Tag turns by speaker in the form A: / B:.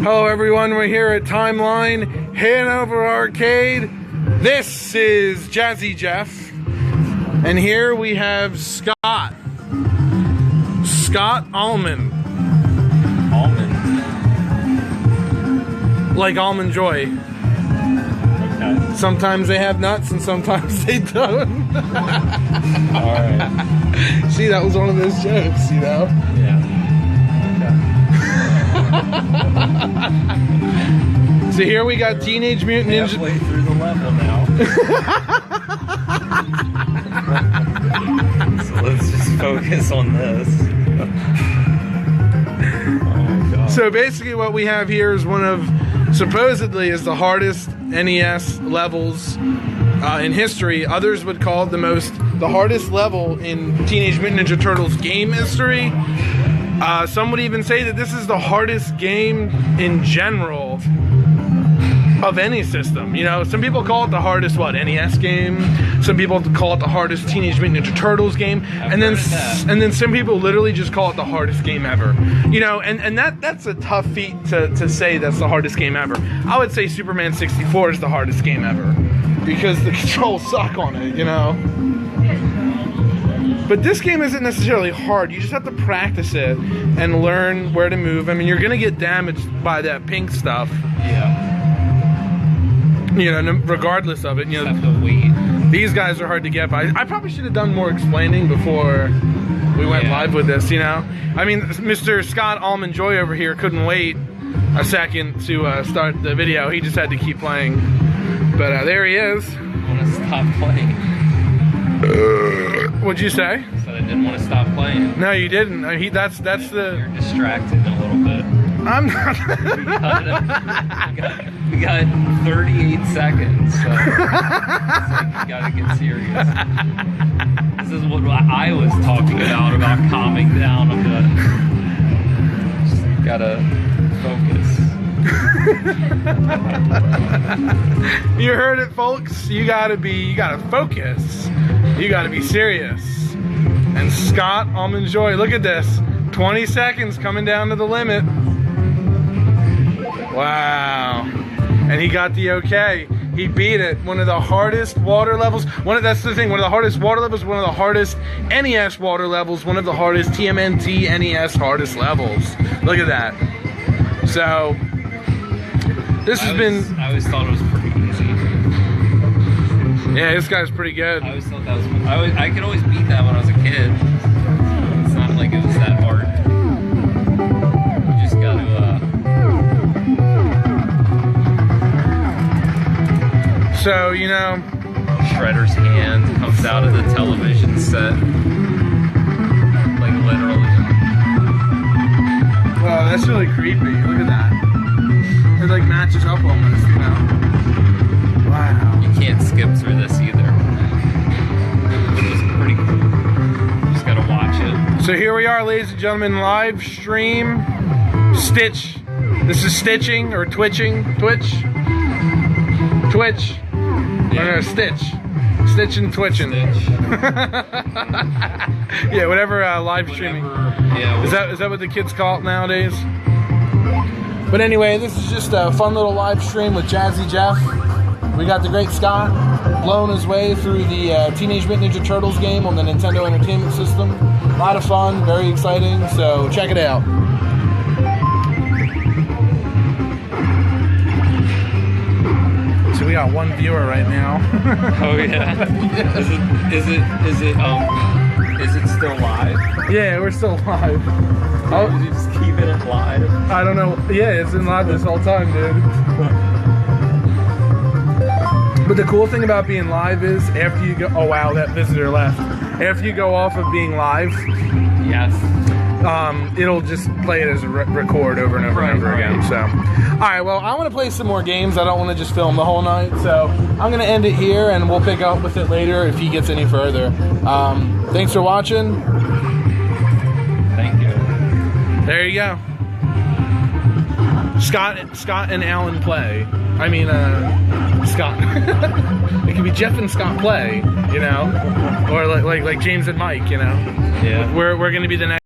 A: Hello everyone, we're here at Timeline, Hanover Arcade. This is Jazzy Jeff. And here we have Scott Almond. Like Almond Joy.
B: Okay.
A: Sometimes they have nuts and sometimes they don't.
B: Alright.
A: See, that was one of those jokes, you know?
B: Yeah.
A: So here we got Teenage Mutant Ninja...
B: Halfway through the level now. So let's just focus on this. Oh god.
A: So basically what we have here is one of, supposedly is the hardest NES levels in history. Others would call it the hardest level in Teenage Mutant Ninja Turtles game history. Some would even say that this is the hardest game in general of any system. You know, some people call it the hardest NES game. Some people call it the hardest Teenage Mutant Ninja Turtles game, and then some people literally just call it the hardest game ever. You know, and that's a tough feat to say that's the hardest game ever. I would say Superman 64 is the hardest game ever because the controls suck on it. You know. But this game isn't necessarily hard. You just have to practice it and learn where to move. I mean, you're gonna get damaged by that pink stuff.
B: Yeah.
A: You know, regardless of it. You know,
B: have to wait.
A: These guys are hard to get by. I probably should have done more explaining before we went live with this. You know, I mean, Mr. Scott Almond Joy over here couldn't wait a second to start the video. He just had to keep playing. But there he is.
B: I want to stop playing.
A: What'd you say?
B: I said I didn't want to stop playing.
A: No, you didn't. That's the.
B: You're distracted a little bit.
A: I'm not.
B: we got 38 seconds, so it's like you gotta get serious. This is what I was talking about calming down a bit. Just gotta focus.
A: You heard it, folks. You gotta focus. You gotta be serious. And Scott Almond Joy, look at this. 20 seconds coming down to the limit. Wow. And he got the okay. He beat it. One of the hardest water levels. That's the thing. One of the hardest water levels. One of the hardest NES water levels. One of the hardest TMNT NES hardest levels. Look at that. So this has been.
B: I always thought it was pretty easy.
A: Yeah, this guy's pretty good.
B: I always thought that was. I could always beat that when I was a kid. It's not like it was that hard. You just got to.
A: So, you know,
B: Shredder's hand comes out of the television set. Like literally.
A: Wow, that's really creepy. Look at that. It like matches up almost, you know? Wow.
B: You can't skip through this either. Which is pretty cool. You just gotta watch it.
A: So here we are, ladies and gentlemen, live stream. Stitch. This is stitching or twitching. Twitch.
B: Yeah.
A: Or no, Stitch. Stitch and twitching.
B: Stitch.
A: Yeah, whatever live streaming.
B: Yeah.
A: Is that what the kids call it nowadays? But anyway, this is just a fun little live stream with Jazzy Jeff. We got the great Scott blowing his way through the Teenage Mutant Ninja Turtles game on the Nintendo Entertainment System. A lot of fun, very exciting, so check it out. So we got one viewer right now.
B: Oh yeah. Is it still live?
A: Yeah, we're still live.
B: Oh, you just keeping it live?
A: I don't know. Yeah, it's been live this whole time, dude. But the cool thing about being live is after you go, oh wow, that visitor left. After you go off of being live,
B: yes,
A: it'll just play it as a record over and over and over again. So, all right, well, I want to play some more games. I don't want to just film the whole night, so I'm gonna end it here, and we'll pick up with it later if he gets any further. Thanks for watching.
B: Thank you.
A: There you go. Scott and Alan play. I mean, Scott. It could be Jeff and Scott play, you know, or like James and Mike, you know.
B: Yeah.
A: We're gonna be the next.